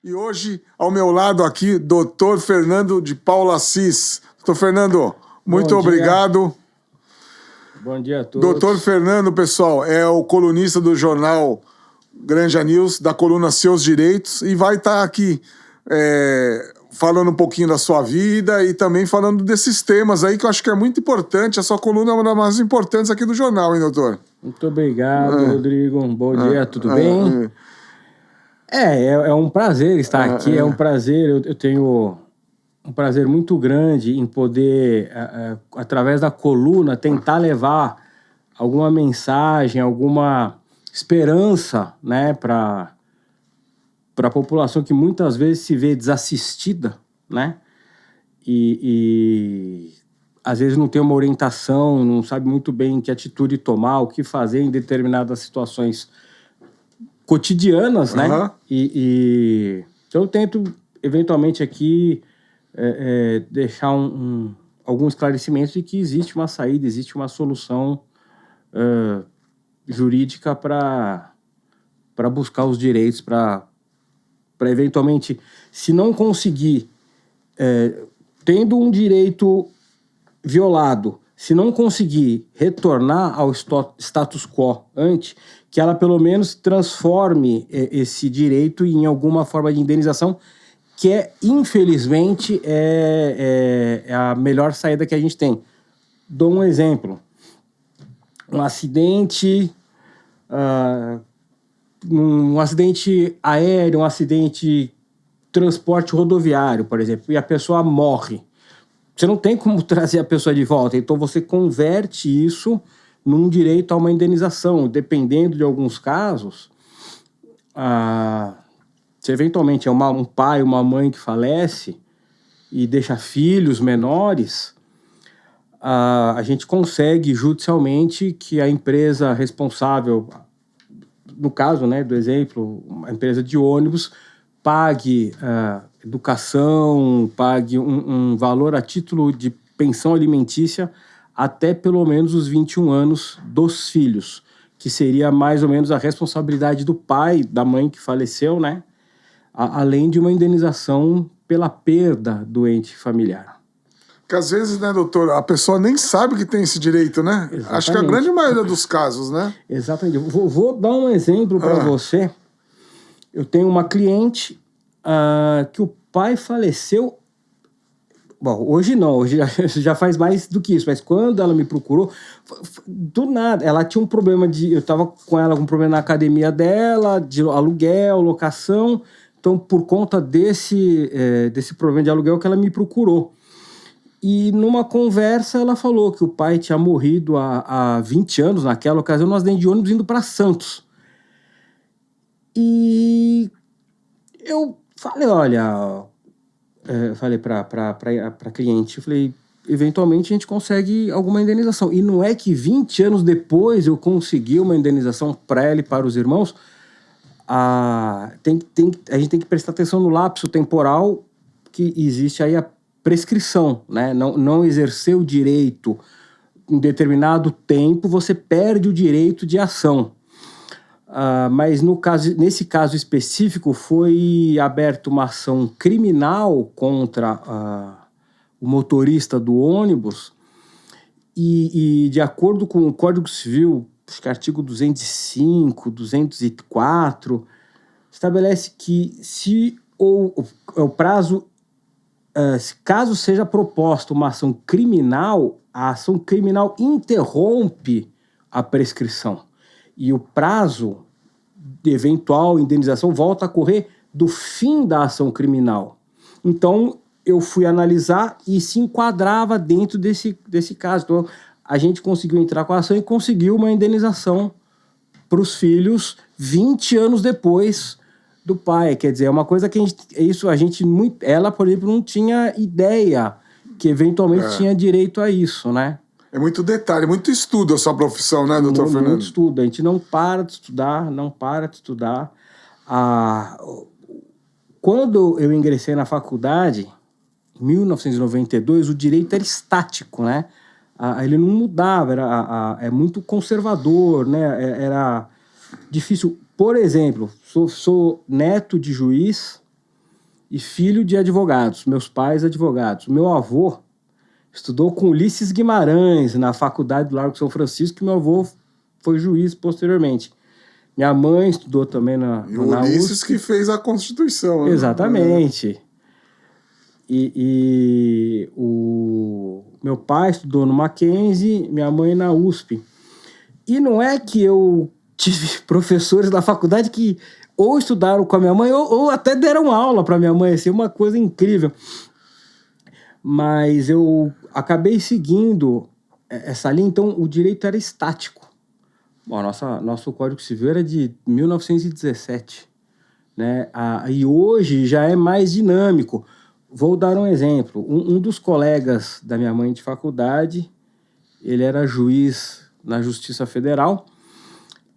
E hoje, ao meu lado aqui, Dr. Fernando de Paula Assis. Dr. Fernando, muito obrigado. Bom dia a todos. Dr. Fernando, pessoal, é o colunista do jornal Granja News, da coluna Seus Direitos, e vai estar aqui falando um pouquinho da sua vida e também falando desses temas aí que eu acho que é muito importante. A sua coluna é uma das mais importantes aqui do jornal, hein, doutor? Muito obrigado, Rodrigo. Bom dia, tudo bem? É um prazer estar aqui, é um prazer, eu tenho um prazer muito grande em poder, através da coluna, tentar levar alguma mensagem, alguma esperança, né, para a população que muitas vezes se vê desassistida, né, e às vezes não tem uma orientação, não sabe muito bem que atitude tomar, o que fazer em determinadas situações cotidianas, né? Então eu tento, eventualmente, aqui deixar algum esclarecimento de que existe uma saída, existe uma solução jurídica para buscar os direitos, para eventualmente, se não conseguir, tendo um direito violado, se não conseguir retornar ao status quo ante, que ela pelo menos transforme esse direito em alguma forma de indenização, que infelizmente é a melhor saída que a gente tem. Dou um exemplo. Um acidente aéreo, um acidente transporte rodoviário, por exemplo, e a pessoa morre. Você não tem como trazer a pessoa de volta, então você converte isso num direito a uma indenização. Dependendo de alguns casos, se eventualmente é um pai, uma mãe que falece e deixa filhos menores, a gente consegue judicialmente que a empresa responsável, no caso, né, do exemplo, uma empresa de ônibus, pague educação, pague um valor a título de pensão alimentícia até pelo menos os 21 anos dos filhos, que seria mais ou menos a responsabilidade do pai, da mãe que faleceu, né? Além de uma indenização pela perda do ente familiar. Porque às vezes, né, doutor, a pessoa nem sabe que tem esse direito, né? Exatamente. Acho que a grande maioria dos casos, né? Exatamente. Vou dar um exemplo para você. Eu tenho uma cliente que o pai faleceu. Bom, hoje não, hoje já faz mais do que isso, mas quando ela me procurou, do nada, ela tinha um problema eu estava com ela com um problema na academia dela, de aluguel, locação, então por conta desse problema de aluguel que ela me procurou. E numa conversa ela falou que o pai tinha morrido há 20 anos, naquela ocasião, num acidente de ônibus indo para Santos. E eu falei, olha... falei para cliente, eu falei, eventualmente a gente consegue alguma indenização. E não é que 20 anos depois eu consegui uma indenização para ela e para os irmãos. A gente tem que prestar atenção no lapso temporal que existe aí a prescrição, né? Não exercer o direito em determinado tempo, você perde o direito de ação. Mas nesse caso específico foi aberta uma ação criminal contra o motorista do ônibus e de acordo com o Código Civil, acho que artigo 205, 204, estabelece que se o prazo, caso seja proposta uma ação criminal, a ação criminal interrompe a prescrição. E o prazo de eventual indenização volta a correr do fim da ação criminal. Então, eu fui analisar e se enquadrava dentro desse caso. Então, a gente conseguiu entrar com a ação e conseguiu uma indenização para os filhos 20 anos depois do pai. Quer dizer, é uma coisa que ela, por exemplo, não tinha ideia que eventualmente tinha direito a isso, né? É muito detalhe, muito estudo a sua profissão, né, doutor Fernando? Muito estudo. A gente não para de estudar. Quando eu ingressei na faculdade, em 1992, o direito era estático, né? Ele não mudava, é muito conservador, né? Era difícil. Por exemplo, sou neto de juiz, e filho de advogados, meus pais advogados. Meu avô estudou com Ulisses Guimarães na faculdade do Largo São Francisco, e meu avô foi juiz posteriormente. Minha mãe estudou também na E o Ulisses USP. que fez a Constituição. Né? Exatamente. E o meu pai estudou no Mackenzie, minha mãe na USP. E não é que eu tive professores da faculdade que ou estudaram com a minha mãe ou até deram aula para minha mãe, assim, uma coisa incrível. Mas eu acabei seguindo essa linha, então o direito era estático. Bom, nosso Código Civil era de 1917, né? E hoje já é mais dinâmico. Vou dar um exemplo. Um dos colegas da minha mãe de faculdade, ele era juiz na Justiça Federal,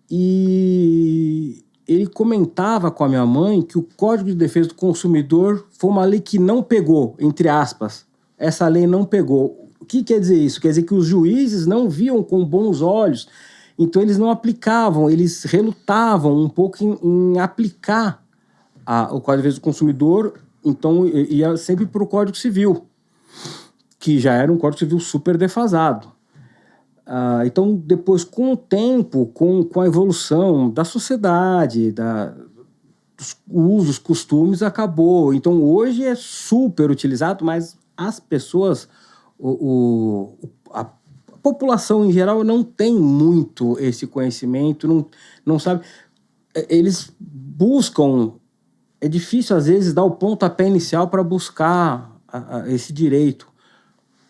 e ele comentava com a minha mãe que o Código de Defesa do Consumidor foi uma lei que não pegou, entre aspas. Essa lei não pegou. O que quer dizer isso? Quer dizer que os juízes não viam com bons olhos, então eles não aplicavam, eles relutavam um pouco em aplicar o Código de Defesa do Consumidor, então ia sempre para o Código Civil, que já era um Código Civil super defasado. Então, depois, com o tempo, com a evolução da sociedade, dos usos, costumes, acabou. Então, hoje é super utilizado, mas as pessoas, a população em geral não tem muito esse conhecimento, não sabe. Eles buscam, é difícil às vezes dar o pontapé inicial para buscar esse direito.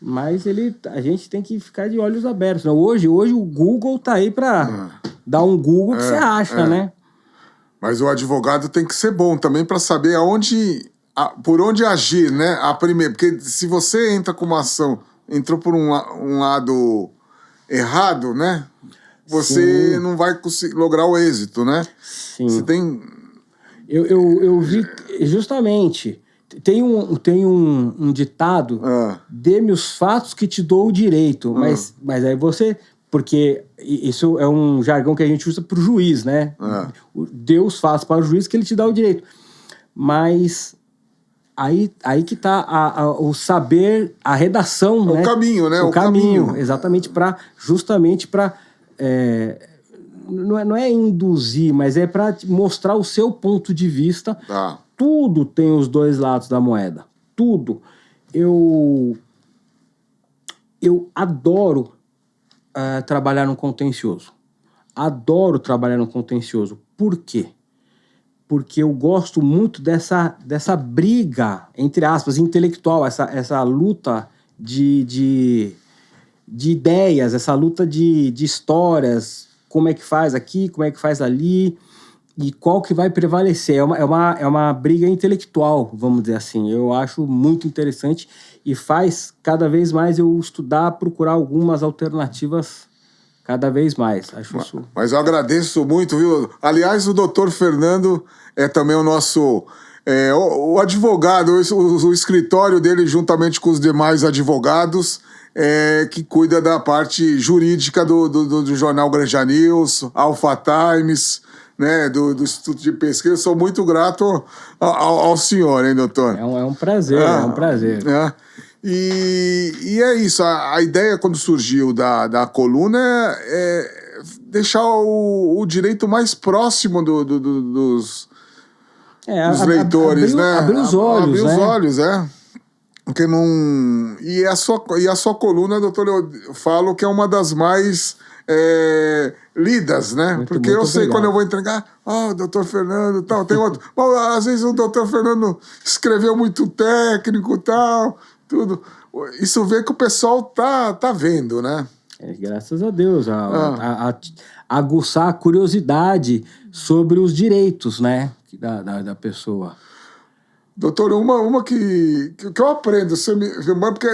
Mas a gente tem que ficar de olhos abertos. Né? Hoje o Google tá aí para dar um Google que você acha, né? Mas o advogado tem que ser bom também para saber por onde agir, né? Porque se você entra com uma ação, entrou por um lado errado, né? Você não vai conseguir lograr o êxito, né? Sim. Você tem... Eu vi justamente... Tem um ditado, dê-me os fatos que te dou o direito, mas aí você, porque isso é um jargão que a gente usa para o juiz, né? Dê os fatos para o juiz que ele te dá o direito. Mas aí que está o saber, a redação, né? O caminho, né? O caminho, exatamente justamente para... não é induzir, mas é para mostrar o seu ponto de vista. Tudo tem os dois lados da moeda. Tudo. Eu adoro trabalhar no contencioso. Adoro trabalhar no contencioso. Por quê? Porque eu gosto muito dessa briga, entre aspas, intelectual, essa luta de ideias, essa luta de histórias, como é que faz aqui, como é que faz ali, e qual que vai prevalecer. É uma briga intelectual, vamos dizer assim. Eu acho muito interessante e faz cada vez mais eu estudar, procurar algumas alternativas cada vez mais. Acho isso. Mas eu agradeço muito, viu? Aliás, o doutor Fernando é também o nosso... o advogado, o escritório dele, juntamente com os demais advogados, que cuida da parte jurídica do jornal Granja News, Alpha Times, né, do Instituto de Pesquisa. Eu sou muito grato ao senhor, hein, doutor? É um prazer, é um prazer. E é isso, a ideia quando surgiu da coluna é deixar o direito mais próximo dos leitores, né? Abrir os olhos, abrir os olhos, Porque não... E a sua coluna, doutor, eu falo que é uma das mais lidas, né? Porque eu sei quando eu vou entregar, doutor Fernando, tal, tem outro. Bom, às vezes o doutor Fernando escreveu muito técnico, tal, tudo. Isso vê que o pessoal tá vendo, né? Graças a Deus, aguçar a curiosidade sobre os direitos, né, da pessoa. Doutor, uma que eu aprendo, você me manda, porque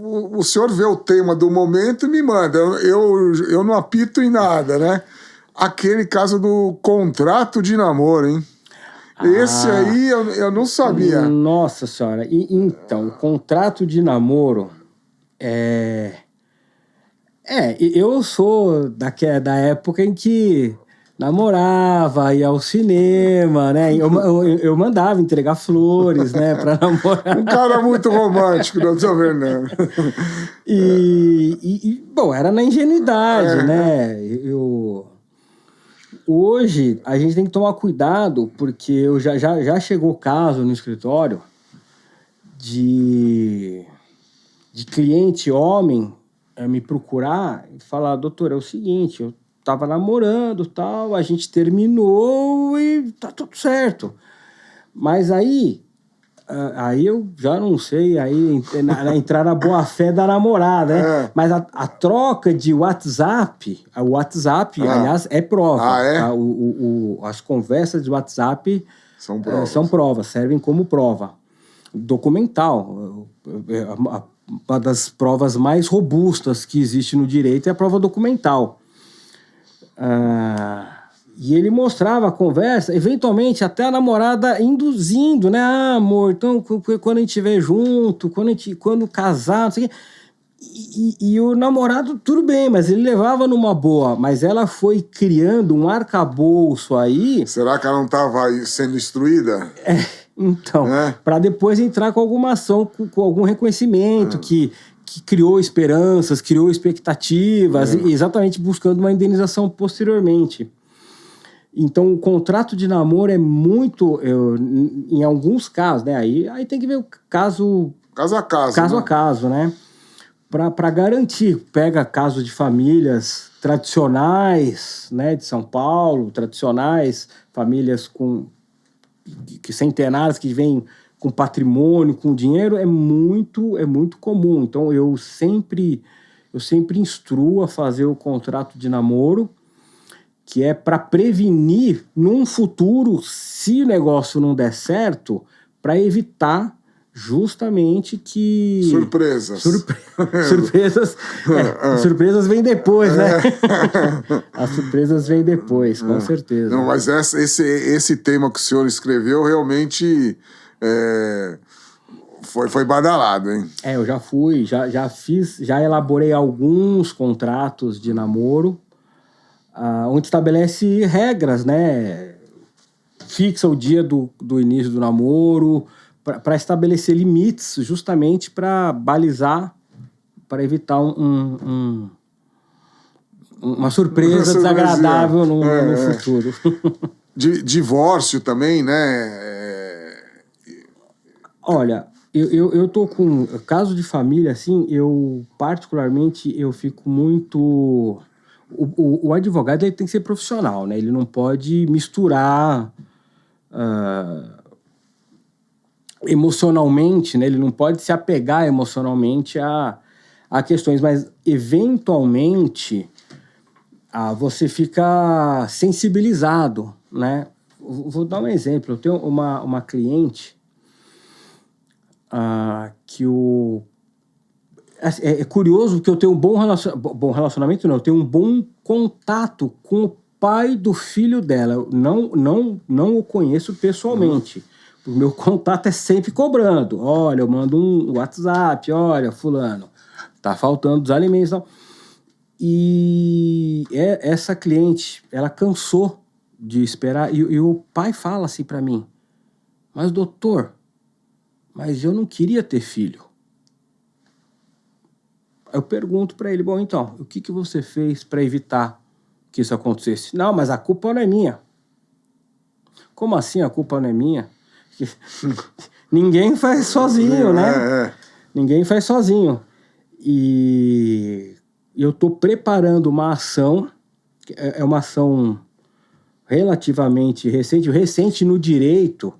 o senhor vê o tema do momento e me manda. Eu não apito em nada, né? Aquele caso do contrato de namoro, hein? Esse aí eu não sabia. Nossa senhora. Então, o contrato de namoro eu sou da época em que namorava, ia ao cinema, né? Eu mandava entregar flores, né, pra namorar. Um cara muito romântico, doutor Fernando. Bom, era na ingenuidade, né? Hoje, a gente tem que tomar cuidado, porque já chegou caso no escritório de cliente homem me procurar e falar, doutor, é o seguinte, eu tava namorando, tal, a gente terminou e tá tudo certo. Mas aí eu já não sei, aí entrar na boa-fé da namorada, né? Mas a troca de WhatsApp, aliás, é prova. É? Tá? As conversas de WhatsApp São provas. servem como prova documental. Uma das provas mais robustas que existe no direito é a prova documental. E ele mostrava a conversa, eventualmente até a namorada induzindo, né? Ah, amor, então quando a gente estiver junto, quando casar, não sei o quê. E o namorado, tudo bem, mas ele levava numa boa. Mas ela foi criando um arcabouço aí. Será que ela não estava sendo instruída? Então, para depois entrar com alguma ação, com algum reconhecimento que criou esperanças, criou expectativas, exatamente buscando uma indenização posteriormente. Então, o contrato de namoro é muito, em alguns casos, né? Aí tem que ver o caso a caso. Caso a caso, né? Para garantir, pega casos de famílias tradicionais, né, de São Paulo, tradicionais, famílias que centenárias, que vêm com patrimônio, com dinheiro, é muito comum. Então, eu sempre instruo a fazer o contrato de namoro, que é para prevenir, num futuro, se o negócio não der certo, para evitar justamente que... Surpresas. Surpresas vêm depois, né? As surpresas vêm depois, com certeza. Não, mas esse tema que o senhor escreveu realmente foi badalado, hein? Eu já fui, já elaborei alguns contratos de namoro, onde estabelece regras, né? Fixa o dia do início do namoro, para estabelecer limites, justamente para balizar, para evitar uma surpresa desagradável no futuro. Divórcio também, né? Olha, eu tô com... Caso de família, assim, particularmente, eu fico muito... O advogado ele tem que ser profissional, né? Ele não pode misturar... emocionalmente, né? Ele não pode se apegar emocionalmente a questões, mas eventualmente você fica sensibilizado, né? Vou dar um exemplo. Eu tenho uma cliente que é curioso porque eu tenho um bom relacionamento, não, eu tenho um bom contato com o pai do filho dela. Eu não o conheço pessoalmente. O meu contato é sempre cobrando. Olha, eu mando um WhatsApp, olha, fulano, tá faltando dos alimentos e tal. E essa cliente, ela cansou de esperar, e o pai fala assim pra mim, mas doutor, mas eu não queria ter filho. Eu pergunto pra ele, bom, então, o que você fez pra evitar que isso acontecesse? Não, mas a culpa não é minha. Como assim a culpa não é minha? Ninguém faz sozinho, né? Ninguém faz sozinho. E eu estou preparando uma ação, é uma ação relativamente recente no direito,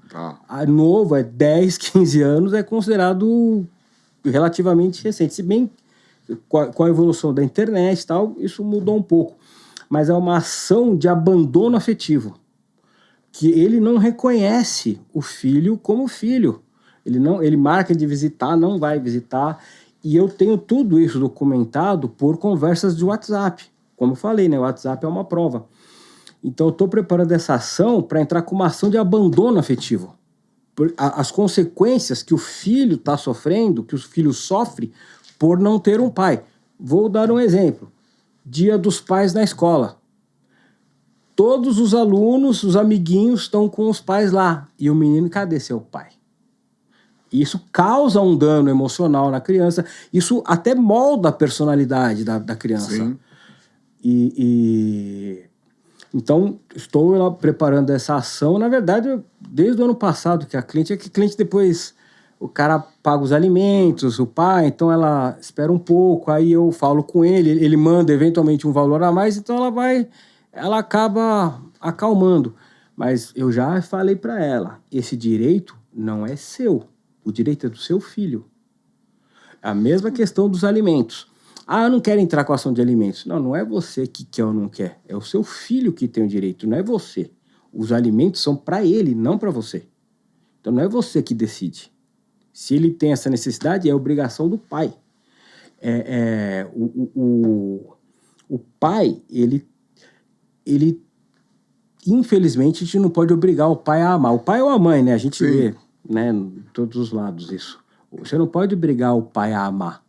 novo, 10, 15 anos, é considerado relativamente recente. Se bem com a evolução da internet e tal, isso mudou um pouco. Mas é uma ação de abandono afetivo, que ele não reconhece o filho como filho. Ele marca de visitar, não vai visitar. E eu tenho tudo isso documentado por conversas de WhatsApp. Como eu falei, né? O WhatsApp é uma prova. Então eu estou preparando essa ação para entrar com uma ação de abandono afetivo. As consequências que o filho está sofrendo, que o filho sofre por não ter um pai. Vou dar um exemplo. Dia dos Pais na escola. todos os alunos, os amiguinhos estão com os pais lá. E o menino, cadê seu pai? Isso causa um dano emocional na criança. Isso até molda a personalidade da criança. Sim. Então, estou lá preparando essa ação. Na verdade, desde o ano passado, que a cliente depois... O cara paga os alimentos, o pai, então ela espera um pouco, aí eu falo com ele manda eventualmente um valor a mais, então ela acaba acalmando. Mas eu já falei para ela, esse direito não é seu, o direito é do seu filho. A mesma questão dos alimentos. Eu não quero entrar com a ação de alimentos. Não é você que quer ou não quer, é o seu filho que tem o direito, não é você. Os alimentos são para ele, não para você. Então não é você que decide. Se ele tem essa necessidade, é obrigação do pai. O pai, ele infelizmente, a gente não pode obrigar o pai a amar. O pai ou a mãe, né? A gente vê, né, em todos os lados isso. Você não pode obrigar o pai a amar.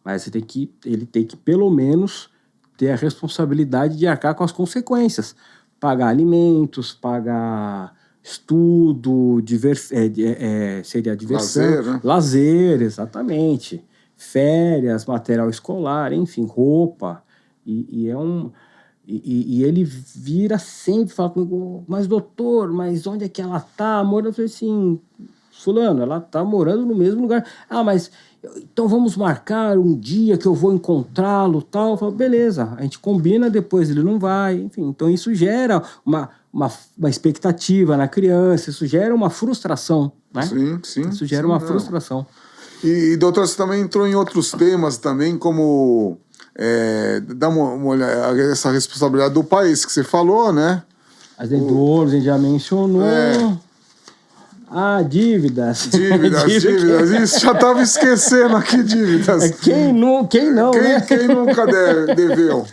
Mas ele tem que, pelo menos, ter a responsabilidade de arcar com as consequências. Pagar alimentos, pagar... estudo, seria diversão, lazer, né? Lazer, exatamente, férias, material escolar, enfim, roupa, e ele vira sempre, fala comigo, mas doutor, mas onde é que ela tá? Eu falei assim, fulano, ela tá morando no mesmo lugar. Mas então vamos marcar um dia que eu vou encontrá-lo, tal. Eu falo, beleza, a gente combina, depois ele não vai, enfim, então isso gera uma expectativa na criança, isso gera uma frustração, né? Sim. Isso gera uma frustração. E, doutor, você também entrou em outros temas também, como dar uma olhada, essa responsabilidade do país que você falou, né? As devedores, a gente já mencionou. Dívidas. Dívidas. Isso, já estava esquecendo aqui dívidas. Quem nunca deveu?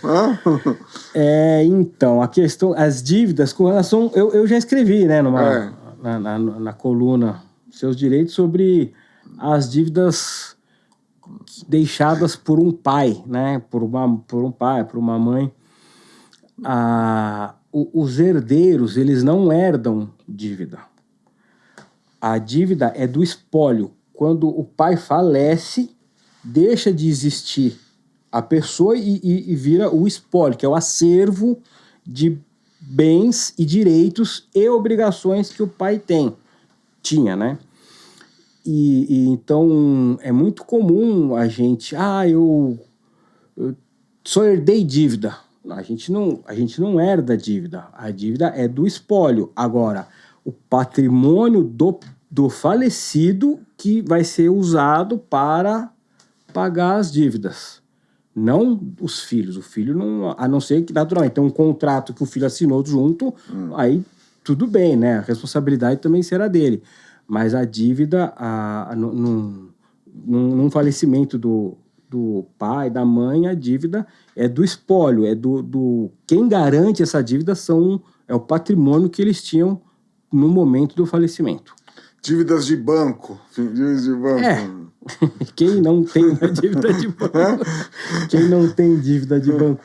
Então, a questão, as dívidas com relação... Eu já escrevi, né, na coluna Seus Direitos sobre as dívidas deixadas por um pai, né, por um pai, por uma mãe. Os herdeiros, eles não herdam dívida. A dívida é do espólio. Quando o pai falece, deixa de existir a pessoa e vira o espólio, que é o acervo de bens e direitos e obrigações que o pai tinha, né? Então, é muito comum a gente... eu só herdei dívida. Não, a gente não herda dívida. A dívida é do espólio. Agora... o patrimônio do falecido que vai ser usado para pagar as dívidas. Não os filhos. O filho não... A não ser que, naturalmente, tem um contrato que o filho assinou junto, aí tudo bem, né? A responsabilidade também será dele. Mas a dívida, num falecimento do pai, da mãe, a dívida é do espólio, é quem garante essa dívida é o patrimônio que eles tinham no momento do falecimento. Dívidas de banco. Quem não tem uma dívida de banco? Quem não tem dívida de banco?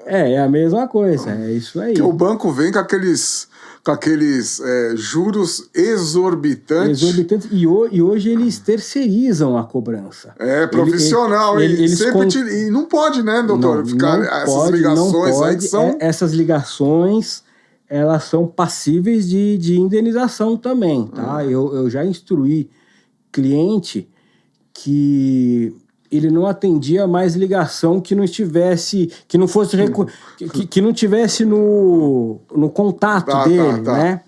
É a mesma coisa, é isso aí. O banco vem com aqueles juros exorbitantes. E hoje eles terceirizam a cobrança. Profissional. E não pode, né, doutor? Essas ligações aí que são... Essas ligações... elas são passíveis de indenização também, tá? Eu já instruí cliente que ele não atendia mais ligação que não estivesse, que não fosse, que não tivesse no contato dele, né?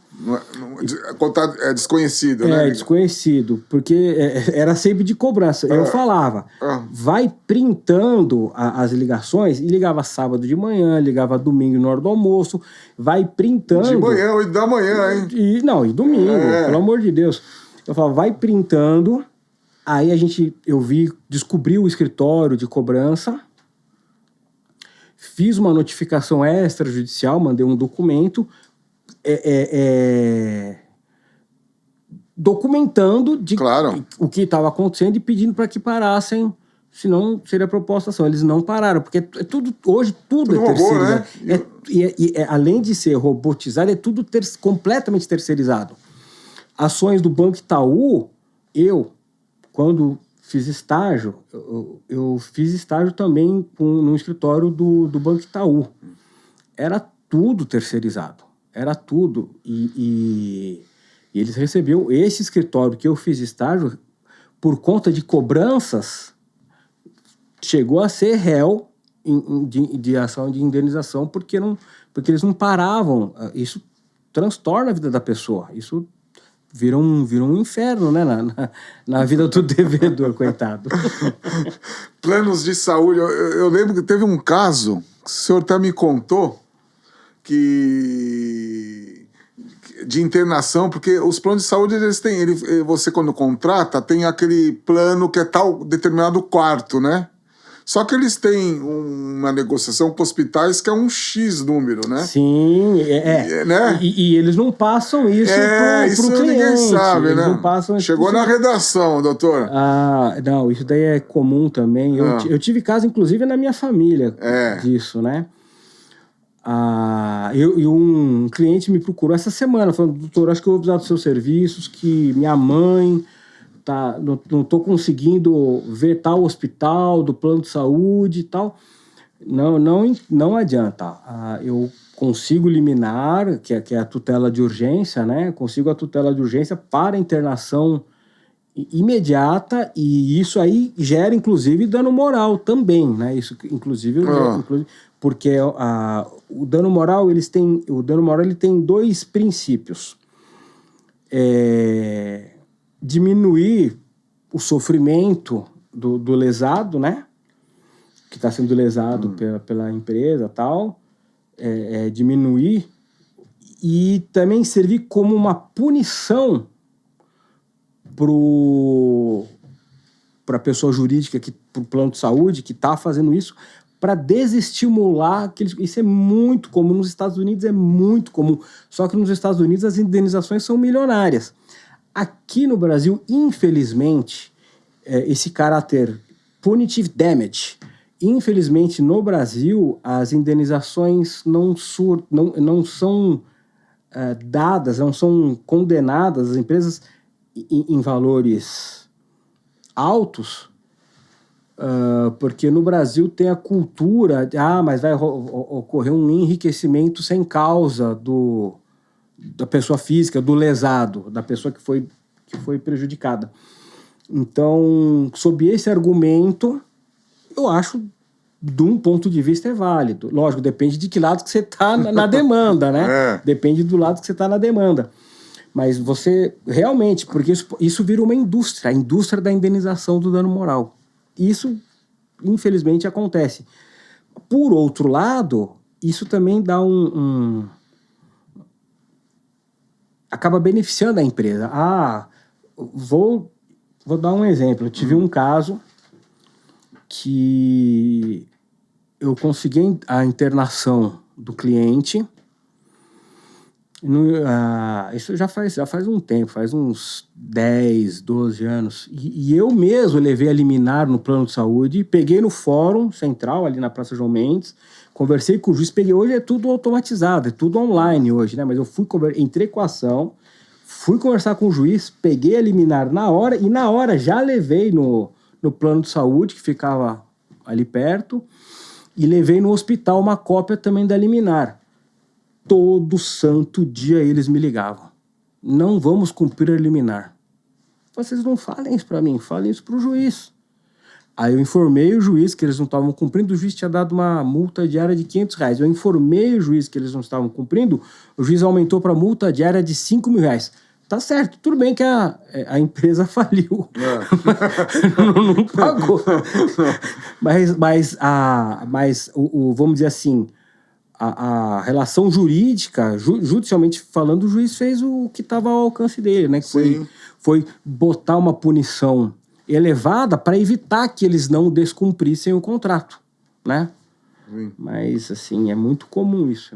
Contato desconhecido, né? Desconhecido, porque era sempre de cobrança. Eu falava, vai printando as ligações, e ligava sábado de manhã, ligava domingo na hora do almoço, vai printando... De manhã e da manhã, hein? E domingo, pelo amor de Deus. Eu falava, vai printando, aí descobri o escritório de cobrança, fiz uma notificação extrajudicial, mandei um documento, documentando claro. o que estava acontecendo e pedindo para que parassem senão seria proposta ação. Eles não pararam, porque hoje tudo é robô, terceirizado. né? Além de ser robotizado, é tudo completamente terceirizado. Ações do Banco Itaú, quando fiz estágio, eu fiz estágio também no escritório do Banco Itaú. Era tudo terceirizado. Era tudo. E eles recebiam... Esse escritório que eu fiz estágio, por conta de cobranças, chegou a ser réu de ação de indenização porque eles não paravam. Isso transtorna a vida da pessoa. Isso vira um inferno, né? Na vida do devedor, coitado. Planos de saúde. Eu lembro que teve um caso, que o senhor até me contou, de internação, porque os planos de saúde, eles têm... você, quando contrata, tem aquele plano que é tal determinado quarto, né? Só que eles têm uma negociação com hospitais que é um X número, né? Sim, né? E eles não passam isso isso pro cliente. Ninguém sabe, eles né? Não passam Chegou na redação, doutor. Não, isso daí é comum também. Eu tive caso, inclusive, na minha família disso, né? Um cliente me procurou essa semana, falando: doutor, acho que eu vou precisar dos seus serviços, que minha mãe... não estou conseguindo ver tal hospital do plano de saúde e tal. Não adianta. Eu consigo liminar, que é a tutela de urgência, né? Consigo a tutela de urgência para internação imediata, e isso aí gera, inclusive, dano moral também, né? Isso, inclusive, porque o dano moral, ele tem dois princípios. Diminuir o sofrimento do lesado, né? Que está sendo lesado pela empresa e tal. Diminuir e também servir como uma punição para a pessoa jurídica, para o plano de saúde que está fazendo isso, para desestimular. Isso é muito comum nos Estados Unidos, é muito comum. Só que nos Estados Unidos as indenizações são milionárias. Aqui no Brasil, infelizmente, esse caráter punitive damage, infelizmente no Brasil, as indenizações não são dadas, não são condenadas, as empresas em valores altos, porque no Brasil tem a cultura de, mas vai ocorrer um enriquecimento sem causa da pessoa física, do lesado, da pessoa que foi prejudicada. Então, sob esse argumento, eu acho, de um ponto de vista, é válido. Lógico, depende de que lado que você está na demanda, né? Depende do lado que você está na demanda. Mas você, realmente, porque isso vira uma indústria, a indústria da indenização do dano moral. Isso, infelizmente, acontece. Por outro lado, isso também dá acaba beneficiando a empresa. Vou dar um exemplo. Eu tive um caso que eu consegui a internação do cliente. Isso já faz um tempo, faz uns 10, 12 anos. E eu mesmo levei a liminar no plano de saúde, peguei no fórum central, ali na Praça João Mendes, conversei com o juiz, hoje é tudo automatizado, é tudo online hoje, né? Mas eu entrei com a ação, fui conversar com o juiz, peguei a liminar na hora, e na hora já levei no plano de saúde, que ficava ali perto, e levei no hospital uma cópia também da liminar. Todo santo dia eles me ligavam: não vamos cumprir a liminar. Vocês não falem isso para mim, falem isso para o juiz. Aí eu informei o juiz que eles não estavam cumprindo, o juiz tinha dado uma multa diária de R$500. Eu informei o juiz que eles não estavam cumprindo, o juiz aumentou para multa diária de R$5.000. Tá certo, tudo bem que a empresa faliu, não pagou. Mas vamos dizer assim, a relação jurídica, judicialmente falando, o juiz fez o que estava ao alcance dele, né? Foi botar uma punição elevada para evitar que eles não descumprissem o contrato, né? Mas, assim, é muito comum isso.